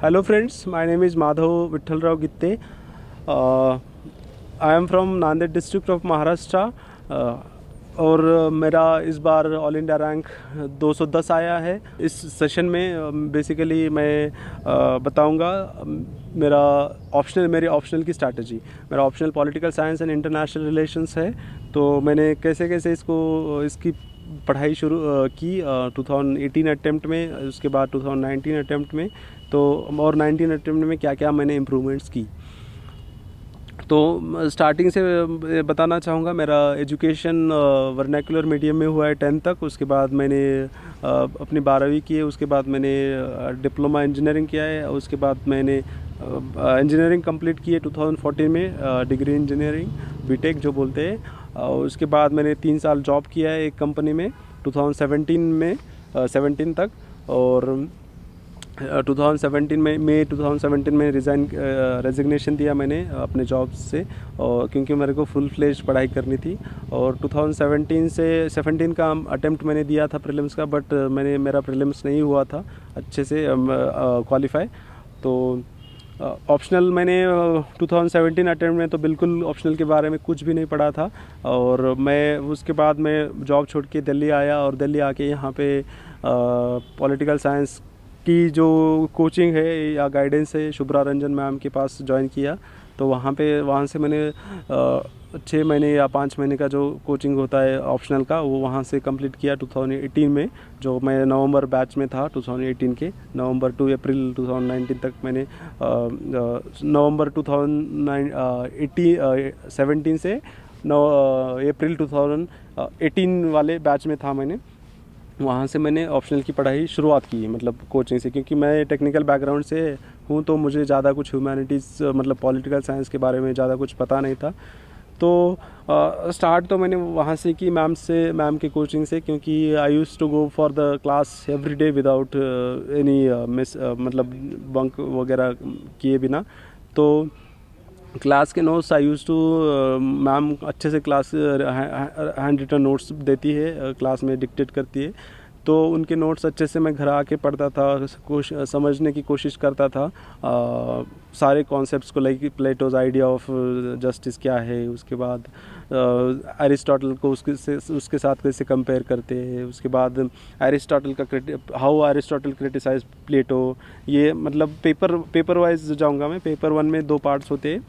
Hello friends, my name is Madhav Vittalrao Gitte. I am from Nanded district of Maharashtra. और मेरा इस बार all India rank 210 आया है। इस सेशन में बेसिकली मैं बताऊंगा मेरी ऑप्शनल की स्ट्रैटेजी। मेरा optional political science and international relations है, तो मैंने कैसे कैसे इसकी पढ़ाई शुरू की 2018 अटेम्प्ट में, उसके बाद 2019 अटेम्प्ट में, तो और 19 अटेम्प्ट में क्या क्या मैंने इम्प्रूवमेंट्स की। तो स्टार्टिंग से बताना चाहूँगा, मेरा एजुकेशन वर्नाकुलर मीडियम में हुआ है 10 तक। उसके बाद मैंने अपनी 12वीं की है। उसके बाद मैंने डिप्लोमा इंजीनियरिंग किया है। उसके बाद मैंने इंजीनियरिंग कंप्लीट की है 2014 में, डिग्री इंजीनियरिंग बीटेक जो बोलते हैं। उसके बाद मैंने 3 साल जॉब किया है एक कंपनी में 2017 में, 17 तक। और 2017 में मई 2017 में रेजिग्नेशन दिया मैंने अपने जॉब से, और क्योंकि मेरे को फुल फ्लेज पढ़ाई करनी थी। और 2017 से 17 का अटेम्प्ट मैंने दिया था प्रीलिम्स का, बट मेरा प्रीलिम्स नहीं हुआ था अच्छे से क्वालिफाई। तो ऑप्शनल मैंने 2017 अटेम्प्ट में तो बिल्कुल ऑप्शनल के बारे में कुछ भी नहीं पढ़ा था। और मैं उसके बाद मैं जॉब छोड़ के दिल्ली आया, और दिल्ली आके यहाँ पे पॉलिटिकल साइंस की जो कोचिंग है या गाइडेंस है शुभ्रा रंजन मैम के पास ज्वाइन किया। तो वहाँ से मैंने 6 महीने या 5 महीने का जो कोचिंग होता है ऑप्शनल का, वो वहाँ से कंप्लीट किया 2018 में, जो मैं नवंबर बैच में था 2018 के। नवंबर टू अप्रैल 2019 तक मैंने नवंबर 2017 से अप्रैल 2018 वाले बैच में था मैंने। वहाँ से मैंने ऑप्शनल की पढ़ाई शुरुआत की, मतलब कोचिंग से, क्योंकि मैं टेक्निकल बैकग्राउंड से हूँ, तो मुझे ज़्यादा कुछ ह्यूमैनिटीज़ मतलब पॉलिटिकल साइंस के बारे में ज़्यादा कुछ पता नहीं था। तो स्टार्ट तो मैंने वहाँ से की, मैम की कोचिंग से, क्योंकि I use to go for the class every day without any miss, मतलब बंक वगैरह किए बिना। तो क्लास के notes I use to, ma'am अच्छे से क्लास हैंड रिटन नोट्स देती है, क्लास में डिक्टेट करती है, तो उनके नोट्स अच्छे से मैं घर आके पढ़ता था, समझने की कोशिश करता था सारे कॉन्सेप्ट्स को, like Plato's idea of justice क्या है, उसके बाद एरिस्टोटल को उसके साथ कैसे कंपेयर करते हैं, उसके बाद एरिस्टोटल का हाउ एरिस्टोटल क्रिटिसाइज प्लेटो। ये मतलब पेपर वाइज जाऊंगा मैं। पेपर 1 में 2 पार्ट्स होते हैं,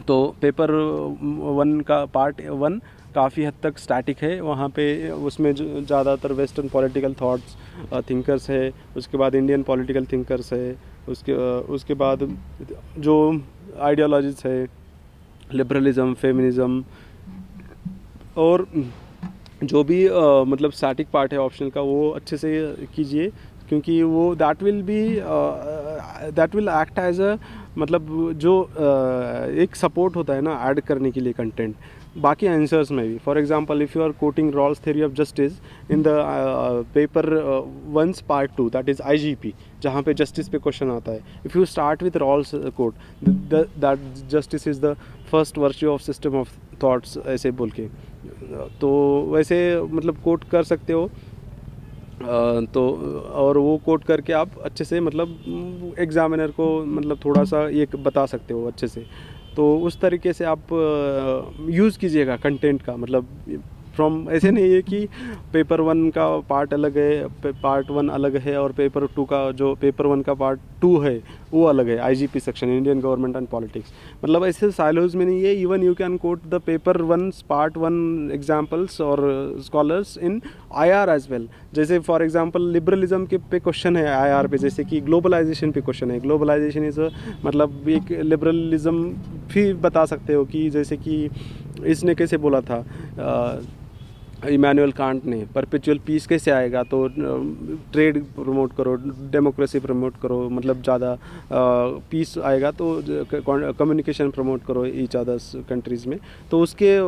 तो पेपर 1 का पार्ट 1 काफ़ी हद तक स्टैटिक है। वहाँ पे उसमें ज़्यादातर वेस्टर्न पॉलिटिकल थॉट्स थिंकर्स है, उसके बाद इंडियन पॉलिटिकल थिंकर्स है, उसके बाद जो आइडियोलॉजीज है, लिबरलिज्म, फेमिनिज्म, और जो भी मतलब स्टैटिक पार्ट है ऑप्शनल का, वो अच्छे से कीजिए, क्योंकि वो that will act as a, मतलब जो एक सपोर्ट होता है ना ऐड करने के लिए कंटेंट बाकी आंसर्स में भी। For example, if you are quoting Rawls theory of justice in the paper 1 part 2, that is IGP, जहाँ पे जस्टिस पे क्वेश्चन आता है, if you start with Rawls quote that justice is the first virtue of system of thoughts, ऐसे बोल के, तो वैसे मतलब कोट कर सकते हो। तो और वो कोट करके आप अच्छे से मतलब एग्ज़ामिनर को मतलब थोड़ा सा ये बता सकते हो अच्छे से। तो उस तरीके से आप यूज़ कीजिएगा कंटेंट का, मतलब फ्रॉम, ऐसे नहीं है कि पेपर 1 का पार्ट अलग है, पार्ट 1 अलग है, और पेपर 2 का जो पेपर 1 का पार्ट 2 है वो अलग है, IGP section, Indian government and politics. मतलब ऐसे साइलोज में नहीं है। Even you can quote the paper 1 part 1 examples और scholars in IR as well. जैसे फॉर एग्जाम्पल लिबरलिज्म के पे क्वेश्चन है IR पे, जैसे कि ग्लोबलाइजेशन पे क्वेश्चन है। ग्लोबलाइजेशन इज़ मतलब एक लिबरलिज्म भी बता सकते हो, कि जैसे कि इसने कैसे बोला था इमैनुअल कांट ने, परपेचुअल पीस कैसे आएगा, तो ट्रेड प्रमोट करो, डेमोक्रेसी प्रमोट करो, मतलब ज़्यादा पीस आएगा तो कम्युनिकेशन प्रमोट करो ईच अदर्स कंट्रीज़ में। तो उसके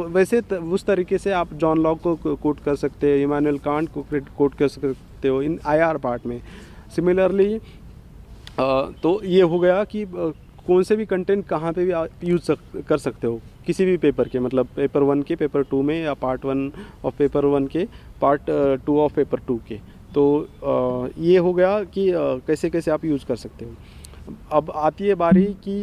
वैसे उस तरीके से आप जॉन लॉक को कोट कर सकते हो, इमैनुअल कांट को कोट कर सकते हो इन IR पार्ट में। सिमिलरली तो ये हो गया कि कौन से भी कंटेंट कहाँ पे भी यूज़ कर सकते हो किसी भी पेपर के, मतलब पेपर 1 के पेपर 2 में, या पार्ट 1 ऑफ पेपर 1 के पार्ट 2 ऑफ पेपर 2 के। तो ये हो गया कि कैसे कैसे आप यूज़ कर सकते हो। अब आती है बारी कि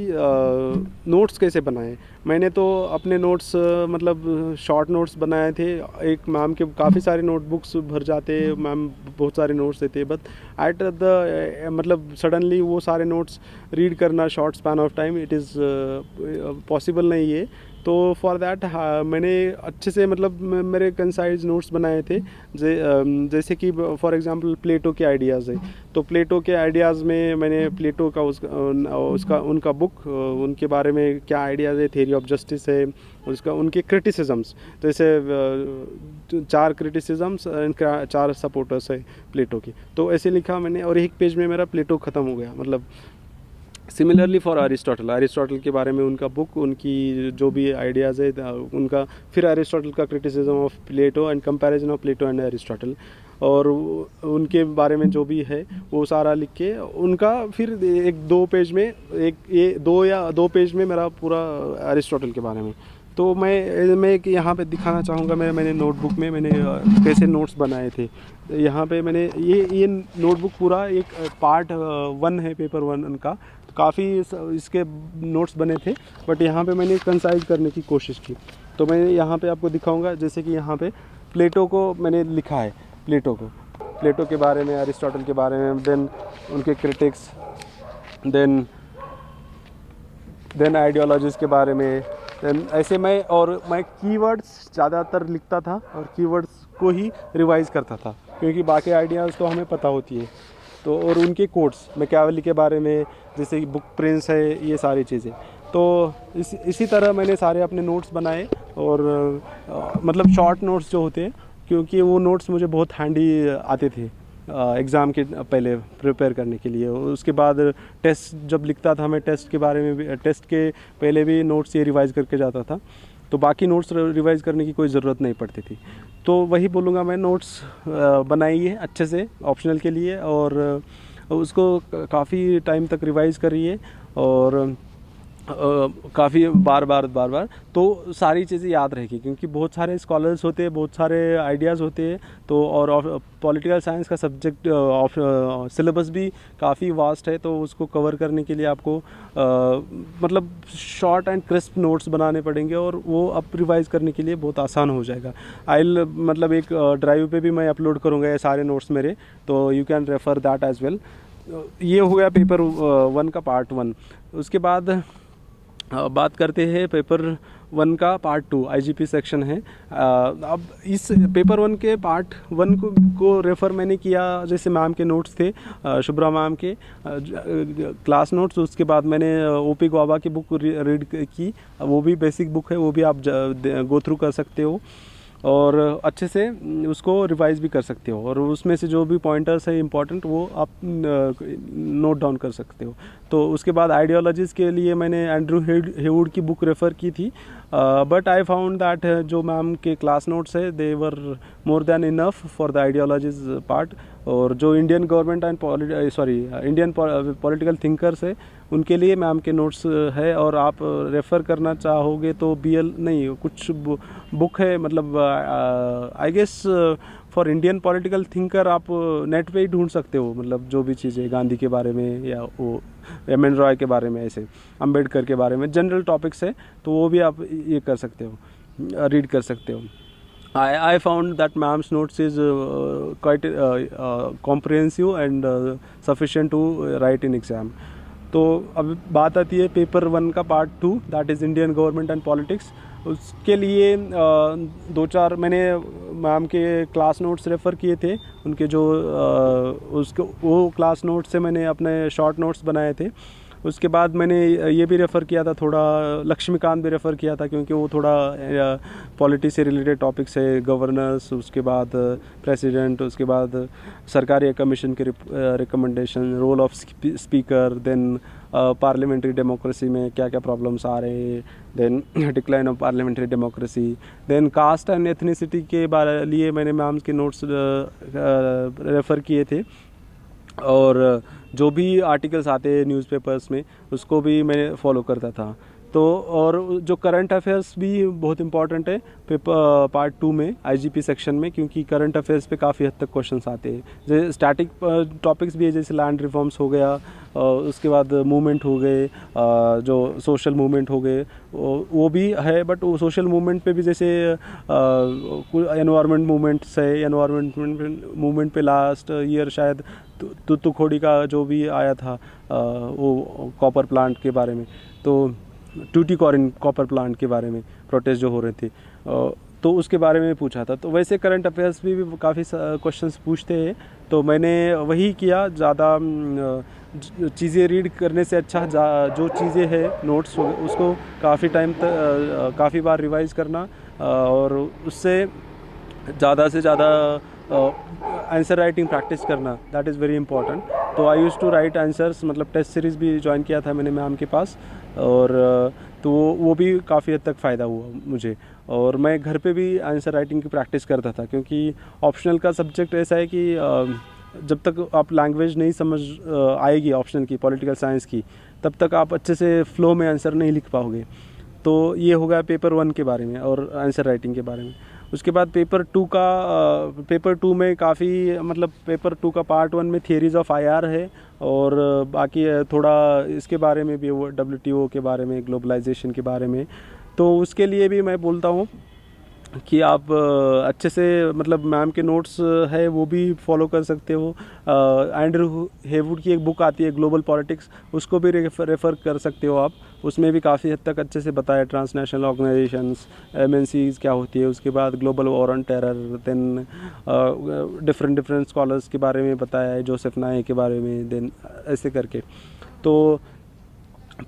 नोट्स कैसे बनाएं। मैंने तो अपने नोट्स मतलब शॉर्ट नोट्स बनाए थे। एक मैम के काफ़ी सारे नोटबुक्स भर जाते, मैम बहुत सारे नोट्स देते, बट एट द मतलब सडनली वो सारे नोट्स रीड करना short span of time it is possible नहीं है। तो फॉर दैट मैंने अच्छे से मतलब मेरे कंसाइज नोट्स बनाए थे। जैसे कि फॉर एग्जांपल प्लेटो के आइडियाज़ है, तो प्लेटो के आइडियाज़ में मैंने प्लेटो का उसका उनका बुक, उनके बारे में क्या आइडियाज़ है, थ्योरी ऑफ जस्टिस है, उसका उनके क्रिटिसिजम्स, जैसे 4 क्रिटिसिजम्स एंड 4 सपोर्टर्स है प्लेटो की, तो ऐसे लिखा मैंने और एक पेज में मेरा प्लेटो ख़त्म हो गया। मतलब सिमिलरली फॉर अरिस्टोटल के बारे में उनका बुक, उनकी जो भी आइडियाज़ है उनका, फिर अरिस्टोटल का criticism of Plato and comparison of Plato and Aristotle, और उनके बारे में जो भी है वो सारा लिख के उनका फिर 1-2 पेज में, ये 2 पेज में मेरा पूरा अरिस्टोटल के बारे में। तो मैं एक यहाँ पे दिखाना चाहूँगा, मैंने नोटबुक में मैंने कैसे नोट्स बनाए थे। यहाँ पे मैंने ये नोटबुक पूरा एक पार्ट 1 है, पेपर 1 का, काफ़ी इसके नोट्स बने थे, बट यहाँ पे मैंने कंसाइज करने की कोशिश की। तो मैं यहाँ पे आपको दिखाऊंगा, जैसे कि यहाँ पे प्लेटो को मैंने लिखा है, प्लेटो के बारे में, अरिस्टोटल के बारे में, देन उनके क्रिटिक्स, देन आइडियोलॉजीज़ के बारे में, देन ऐसे मैं कीवर्ड्स ज़्यादातर लिखता था और कीवर्ड्स को ही रिवाइज़ करता था, क्योंकि बाकी आइडियाज़ तो हमें पता होती है। तो और उनके कोट्स, मैकियावेली के बारे में, जैसे कि बुक प्रिंस है, ये सारी चीज़ें। तो इसी तरह मैंने सारे अपने नोट्स बनाए, और मतलब शॉर्ट नोट्स जो होते हैं, क्योंकि वो नोट्स मुझे बहुत हैंडी आते थे एग्ज़ाम के पहले प्रिपेयर करने के लिए। उसके बाद टेस्ट जब लिखता था मैं, टेस्ट के बारे में भी, टेस्ट के पहले भी नोट्स ये रिवाइज़ करके जाता था, तो बाकी नोट्स रिवाइज़ करने की कोई ज़रूरत नहीं पड़ती थी। तो वही बोलूँगा मैं, नोट्स बनाइए अच्छे से ऑप्शनल के लिए, और उसको काफ़ी टाइम तक रिवाइज़ करिए, और काफ़ी बार बार तो सारी चीज़ें याद रहेगी, क्योंकि बहुत सारे स्कॉलर्स होते हैं, बहुत सारे आइडियाज़ होते हैं। तो और पॉलिटिकल साइंस का सब्जेक्ट ऑफ सिलेबस भी काफ़ी वास्ट है, तो उसको कवर करने के लिए आपको मतलब शॉर्ट एंड क्रिस्प नोट्स बनाने पड़ेंगे, और वो अब रिवाइज़ करने के लिए बहुत आसान हो जाएगा। मतलब एक ड्राइव पे भी मैं अपलोड करूँगा ये सारे नोट्स मेरे, तो you can refer that as well. ये हो गया पेपर 1 का पार्ट 1। उसके बाद बात करते हैं पेपर 1 का पार्ट 2, आईजीपी सेक्शन है। अब इस पेपर 1 के पार्ट 1 को रेफ़र मैंने किया, जैसे मैम के नोट्स थे, शुभ्रा मैम के क्लास नोट्स। उसके बाद मैंने ओपी गौबा की बुक रीड की, वो भी बेसिक बुक है, वो भी आप गो थ्रू कर सकते हो, और अच्छे से उसको रिवाइज़ भी कर सकते हो, और उसमें से जो भी पॉइंटर्स है इंपॉर्टेंट, वो आप नोट डाउन कर सकते हो। तो उसके बाद आइडियोलॉजीज़ के लिए मैंने एंड्रू हेवुड की बुक रेफ़र की थी, बट आई फाउंड दैट जो मैम के क्लास नोट्स है, they were more than enough for the ideologies part. और जो Indian government and Indian political thinkers है, उनके लिए मैम के नोट्स है, और आप रेफ़र करना चाहोगे तो BL नहीं, कुछ बुक है, मतलब I guess for Indian political thinker आप नेट पे ही ढूंढ सकते हो, मतलब जो भी चीज़ें गांधी के बारे में, या वो MN रॉय के बारे में, ऐसे अम्बेडकर के बारे में जनरल टॉपिक्स है, तो वो भी आप ये कर सकते हो, रीड कर सकते हो। I found that ma'am's notes is quite comprehensive and sufficient to write in exam. तो अब बात आती है पेपर 1 का part 2, that is Indian government and politics. उसके लिए 2-4 मैंने मैम के क्लास नोट्स रेफ़र किए थे, उनके जो उसको वो क्लास नोट्स से मैंने अपने शॉर्ट नोट्स बनाए थे। उसके बाद मैंने ये भी रेफ़र किया था, थोड़ा लक्ष्मीकांत भी रेफ़र किया था, क्योंकि वो थोड़ा पॉलिटी से रिलेटेड टॉपिक्स है, गवर्नर्स, उसके बाद प्रेसिडेंट, उसके बाद सरकारी कमीशन के recommendation, role of speaker, then parliamentary democracy में क्या क्या प्रॉब्लम्स आ रहे हैं, then decline of parliamentary democracy, then caste and ethnicity के बारे लिए मैंने मैम्स के नोट्स रेफ़र किए थे, और जो भी आर्टिकल्स आते हैं न्यूज़पेपर्स में, उसको भी मैं फॉलो करता था। तो और जो करंट अफेयर्स भी बहुत इंपॉर्टेंट है पेपर पार्ट 2 में आईजीपी सेक्शन में, क्योंकि करंट अफेयर्स पे काफ़ी हद तक क्वेश्चंस आते हैं। जैसे स्टैटिक टॉपिक्स भी है, जैसे लैंड रिफॉर्म्स हो गया, उसके बाद मूवमेंट हो गए, जो सोशल मूवमेंट हो गए वो भी है। बट वो सोशल मूवमेंट पे भी जैसे एनवायरनमेंट मूवमेंट्स है, एनवायरनमेंट मूवमेंट पे लास्ट ईयर शायद तुतुखोड़ी का जो भी आया था वो कॉपर प्लांट के बारे में, तो टूटीकोरिन कॉपर प्लांट के बारे में प्रोटेस्ट जो हो रहे थे, तो उसके बारे में पूछा था। तो वैसे करंट अफेयर्स भी काफ़ी क्वेश्चंस पूछते हैं, तो मैंने वही किया। ज़्यादा चीज़ें रीड करने से अच्छा जो चीज़ें हैं नोट्स उसको काफ़ी टाइम तक काफ़ी बार रिवाइज करना, और उससे ज़्यादा से ज़्यादा आंसर राइटिंग प्रैक्टिस करना, दैट इज़ वेरी इंपॉर्टेंट। तो I use to right answers, मतलब टेस्ट सीरीज़ भी ज्वाइन किया था मैंने मैम के पास, और तो वो भी काफ़ी हद तक फ़ायदा हुआ मुझे। और मैं घर पे भी आंसर राइटिंग की प्रैक्टिस करता था, क्योंकि ऑप्शनल का सब्जेक्ट ऐसा है कि जब तक आप लैंग्वेज नहीं समझ आएगी ऑप्शनल की, पॉलिटिकल साइंस की, तब तक आप अच्छे से फ़्लो में आंसर नहीं लिख पाओगे। तो ये हो गया पेपर 1 के बारे में और आंसर राइटिंग के बारे में। उसके बाद पेपर 2 में काफ़ी, मतलब पेपर 2 का पार्ट 1 में थियरीज ऑफ आईआर है, और बाकी थोड़ा इसके बारे में भी, वो WTO के बारे में, ग्लोबलाइजेशन के बारे में। तो उसके लिए भी मैं बोलता हूँ कि आप अच्छे से, मतलब मैम के नोट्स है वो भी फॉलो कर सकते हो। एंड्रू हेवुड की एक बुक आती है ग्लोबल पॉलिटिक्स, उसको भी रेफ़र कर सकते हो आप। उसमें भी काफ़ी हद तक अच्छे से बताया ट्रांसनेशनल ऑर्गेनाइजेशंस, MNCs क्या होती है, उसके बाद global war on terror, then different scholars के बारे में बताया है, जोसेफ नाए के बारे में, देन ऐसे करके। तो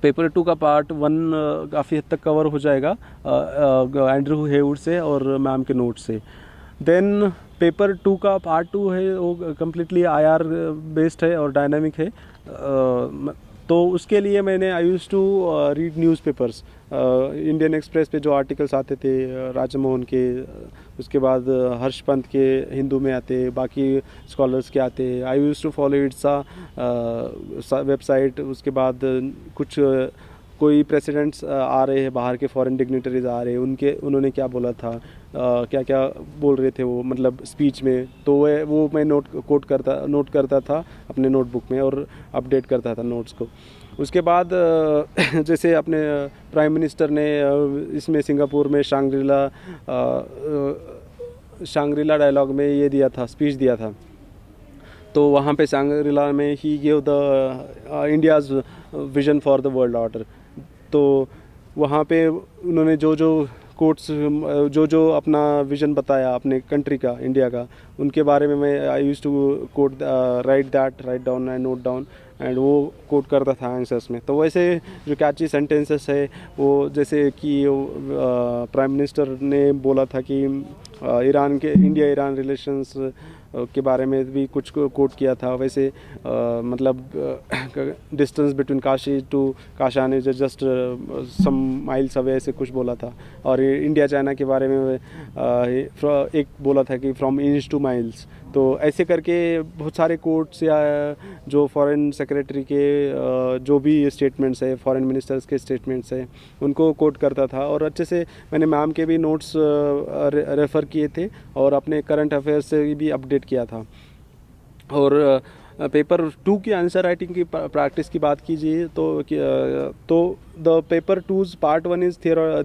पेपर 2 का पार्ट 1 काफ़ी हद तक कवर हो जाएगा एंड्रू हेवुड से और मैम के नोट से। देन पेपर 2 का पार्ट 2 है, वो कम्प्लीटली IR बेस्ड है और डायनामिक है। तो उसके लिए मैंने I use to read newspapers. Indian Express पे जो आर्टिकल्स आते थे राजा मोहन के, उसके बाद हर्ष पंत के हिंदू में आते, बाकी स्कॉलर्स के आते, I use to follow its website. उसके बाद कुछ कोई प्रेसिडेंट्स आ रहे हैं बाहर के, फॉरेन डिग्निटरीज आ रहे हैं, उन्होंने क्या बोला था, क्या क्या बोल रहे थे वो, मतलब स्पीच में, तो वो मैं नोट करता था अपने नोटबुक में और अपडेट करता था नोट्स को। उसके बाद जैसे अपने प्राइम मिनिस्टर ने इसमें सिंगापुर में शांग्रीला डायलॉग में ये दिया था, स्पीच दिया था, तो वहाँ पे शांग्रीला में ही give the India's vision for the world order. तो वहाँ पे उन्होंने जो कोट्स, जो अपना विज़न बताया अपने कंट्री का, इंडिया का, उनके बारे में मैं I use to write down and note down, and वो कोट करता था आंसर्स में। तो वैसे जो कैची सेंटेंसेस है वो, जैसे कि प्राइम मिनिस्टर ने बोला था कि इंडिया ईरान रिलेशंस के बारे में भी कुछ कोट किया था। वैसे मतलब distance between Kashi to Kashan is just some miles away, ऐसे कुछ बोला था। और इंडिया चाइना के बारे में एक बोला था कि फ्रॉम इंच टू माइल्स। तो ऐसे करके बहुत सारे कोट्स, या जो फॉरेन सेक्रेटरी के जो भी स्टेटमेंट्स है, फॉरेन मिनिस्टर्स के स्टेटमेंट्स है, उनको कोट करता था। और अच्छे से मैंने मैम के भी नोट्स रेफ़र किए थे और अपने करंट अफेयर्स से भी अपडेट किया था। और पेपर 2 की आंसर राइटिंग की प्रैक्टिस की बात कीजिए तो the paper 2's part 1 is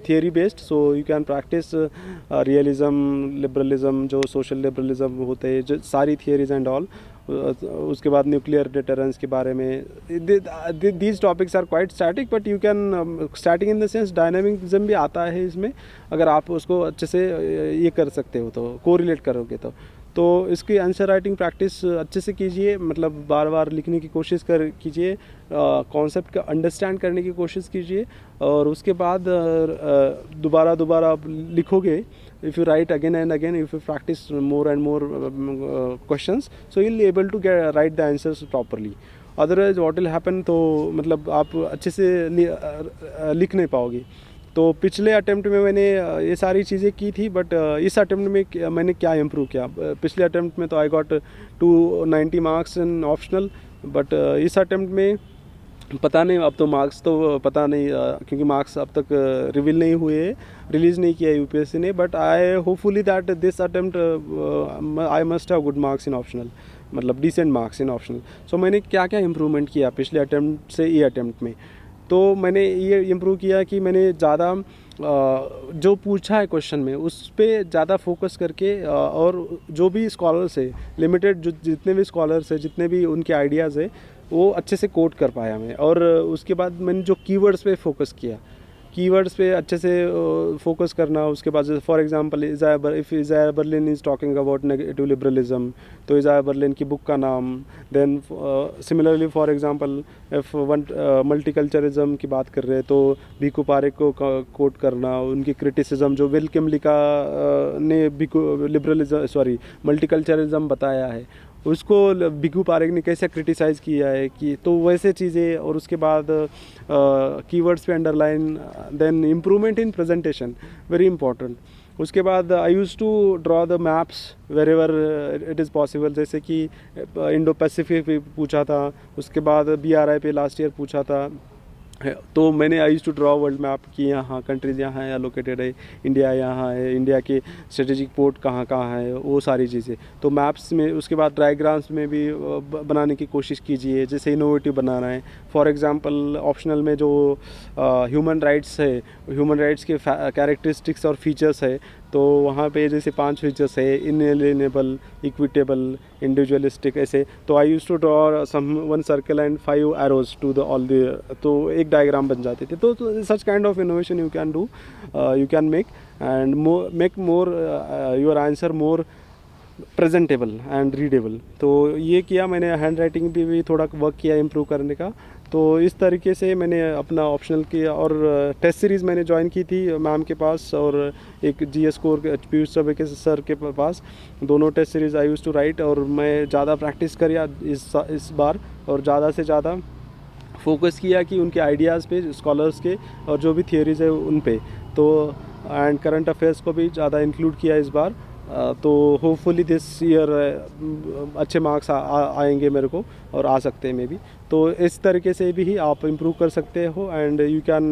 theory based, so you can practice realism, liberalism, जो सोशल लिबरलिज़म होते हैं, जो सारी थियरीज एंड ऑल। उसके बाद न्यूक्लियर डिटरेंस के बारे में, these topics are quite static, but you can static in the sense dynamism भी आता है इसमें, अगर आप उसको अच्छे से ये कर सकते हो तो, कोरिलेट करोगे तो इसकी आंसर राइटिंग प्रैक्टिस अच्छे से कीजिए, मतलब बार बार लिखने की कोशिश कीजिए, कॉन्सेप्ट का अंडरस्टैंड करने की कोशिश कीजिए, और उसके बाद दोबारा आप लिखोगे। If you write again and again, if you practice more and more questions, so you will able to write the answers properly. Otherwise what will happen, तो मतलब आप अच्छे से लिख नहीं पाओगे। तो पिछले अटेम्प्ट में मैंने ये सारी चीज़ें की थी, बट इस अटेम्प्ट में मैंने क्या इम्प्रूव किया। पिछले अटेम्प्ट में तो I got 290 marks in optional, but इस अटेम्प्ट में पता नहीं, अब तो मार्क्स तो पता नहीं, क्योंकि मार्क्स अब तक रिवील नहीं हुए, रिलीज़ नहीं किया यूपीएससी ने, but I hopefully that this attempt I must have good marks in optional, मतलब डिसेंट मार्क्स इन ऑप्शनल। सो मैंने क्या क्या इम्प्रूवमेंट किया पिछले अटेम्प्ट से ये अटेम्प्ट में, तो मैंने ये इम्प्रूव किया कि मैंने ज़्यादा जो पूछा है क्वेश्चन में उस पे ज़्यादा फोकस करके, और जो भी स्कॉलर्स है लिमिटेड, जो जितने भी स्कॉलर्स है, जितने भी उनके आइडियाज़ है, वो अच्छे से कोट कर पाया मैं। और उसके बाद मैंने जो कीवर्ड्स पे फोकस किया, कीवर्ड्स पे अच्छे से फोकस करना। उसके बाद for example if Isaiah Berlin is talking about negative liberalism, तो इज़ाया बर्लिन की बुक का नाम। Then similarly for example if one multiculturalism की बात कर रहे हैं, तो भीखू पारेख को कोट करना, उनकी क्रिटिसिज्म जो विल किमलिका ने भीखू लिबरलिज्म सॉरी मल्टीकल्चरिज्म बताया है, उसको भिखू पारेख ने कैसे क्रिटिसाइज़ किया है, कि तो वैसे चीज़ें। और उसके बाद कीवर्ड्स पे underline, then improvement in presentation, very important. उसके बाद I use to draw the maps wherever it is possible, जैसे कि इंडो पैसिफिक पे पूछा था, उसके बाद BRI पे लास्ट ईयर पूछा था, तो मैंने I use to draw world map कि यहाँ कंट्रीज़ यहाँ है एलोकेटेड है, इंडिया यहाँ है, इंडिया के स्ट्रेटेजिक पोर्ट कहाँ कहाँ है, वो सारी चीज़ें तो मैप्स में। उसके बाद डायग्राम्स में भी बनाने की कोशिश कीजिए, जैसे इनोवेटिव बनाना है। फॉर एग्जांपल ऑप्शनल में जो ह्यूमन राइट्स है, ह्यूमन राइट्स के कैरेक्टरिस्टिक्स और फीचर्स है, तो वहाँ पे जैसे 5 फीचर्स है, इनएलिएनेबल, इक्विटेबल, इंडिविजुअलिस्टिक, ऐसे। तो I use to draw some 1 circle and 5 arrows to the all the, तो एक डायग्राम बन जाते थे। तो such kind of innovation you can do, you can make and make more your answer more presentable and readable. तो ये किया मैंने, हैंड राइटिंग भी थोड़ा वर्क किया इम्प्रूव करने का। तो इस तरीके से मैंने अपना ऑप्शनल किया। और टेस्ट सीरीज़ मैंने ज्वाइन की थी मैम के पास, और एक GS कोर पीयूष चौबे के सर के पास, दोनों test series I use to write. और मैं ज़्यादा प्रैक्टिस किया इस बार, और ज़्यादा से ज़्यादा फोकस किया कि उनके आइडियाज़ पे, स्कॉलर्स के, और जो भी थियोरीज़ है उन पे। तो एंड करंट अफेयर्स को भी ज़्यादा इंक्लूड किया इस बार। तो होपफुली दिस ईयर अच्छे मार्क्स आएंगे मेरे को, और आ सकते हैं मे बी। तो इस तरीके से भी आप इम्प्रूव कर सकते हो, and you can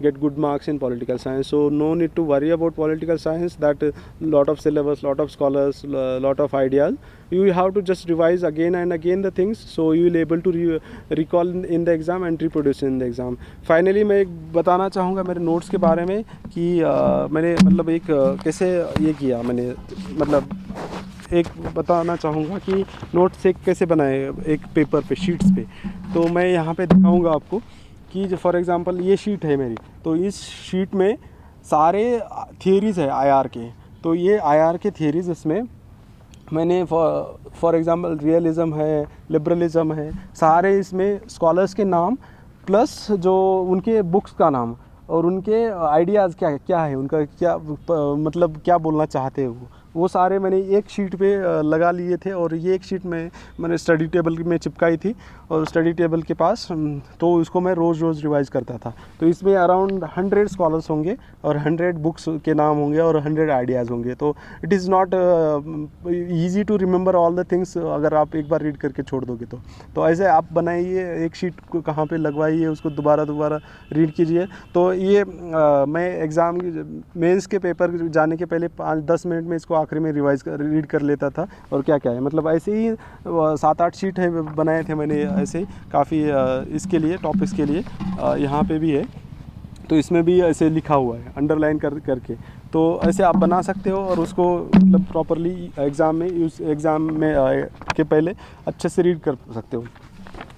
get good marks in political science. So no need to worry about political science, that lot of syllabus, lot of scholars, lot of ideas. You have to just revise again and again the things, so you will able to recall in the exam and reproduce in the exam. Finally मैं एक बताना चाहूँगा मेरे notes के बारे में कि मैंने मतलब एक कैसे ये किया मैंने, मतलब एक बताना चाहूँगा कि नोट्स एक कैसे बनाए एक पेपर पे, शीट्स पे। तो मैं यहाँ पे दिखाऊँगा आपको कि फॉर एग्जांपल ये शीट है मेरी, तो इस शीट में सारे थियरीज़ है IR के। तो ये IR के थियरीज़, इसमें मैंने फॉर एग्जांपल रियलिज़म है, लिबरलिज़म है, सारे इसमें स्कॉलर्स के नाम प्लस जो उनके बुक्स का नाम, और उनके आइडियाज़ क्या क्या है, उनका क्या मतलब क्या बोलना चाहते हैं वो सारे मैंने एक शीट पे लगा लिए थे। और ये एक शीट में मैंने स्टडी टेबल में चिपकाई थी, और स्टडी टेबल के पास तो इसको मैं रोज़ रोज़ रिवाइज़ करता था। तो इसमें अराउंड 100 स्कॉलर्स होंगे, और 100 बुक्स के नाम होंगे, और 100 आइडियाज़ होंगे। तो it is not easy to remember all the things अगर आप एक बार रीड करके छोड़ दोगे तो ऐसे आप बनाइए, एक शीट को कहाँ पे लगवाइए, उसको दोबारा रीड कीजिए। तो ये मैं एग्ज़ाम मेंस के पेपर जाने के पहले 5-10 मिनट में इसको आखिरी में रीड कर लेता था। और क्या क्या है, मतलब ऐसे ही 7-8 शीट है बनाए थे मैंने ऐसे काफ़ी इसके लिए, टॉपिक्स के लिए। यहाँ पे भी है, तो इसमें भी ऐसे लिखा हुआ है अंडरलाइन करके। तो ऐसे आप बना सकते हो, और उसको मतलब प्रॉपरली एग्ज़ाम में के पहले अच्छे से रीड कर सकते हो।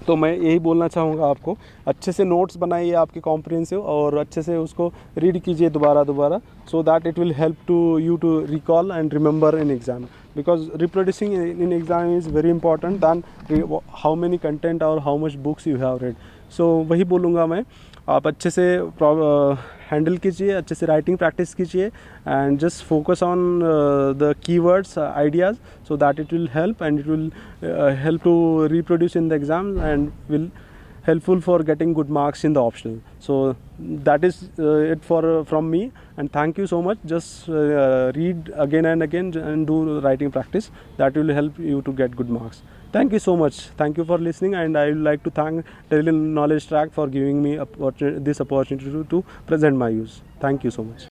तो मैं यही बोलना चाहूँगा आपको, अच्छे से नोट्स बनाइए आपके कॉम्प्रिहेंसिव, और अच्छे से उसको रीड कीजिए दोबारा, so that it will help to you to recall and remember in exam, because reproducing in exam is very important than how many content और how much books you have read. So वही बोलूँगा मैं, आप अच्छे से handle कीजिए, अच्छे से राइटिंग प्रैक्टिस कीजिए, and just focus on the keywords ideas, so that it will help, and it will help to reproduce in the exam, and will helpful for getting good marks in the optional. So that is it for from me, and thank you so much. Just read again and again and do writing practice. That will help you to get good marks. Thank you so much. Thank you for listening, and I would like to thank Daily Knowledge Track for giving me this opportunity to present my views. Thank you so much.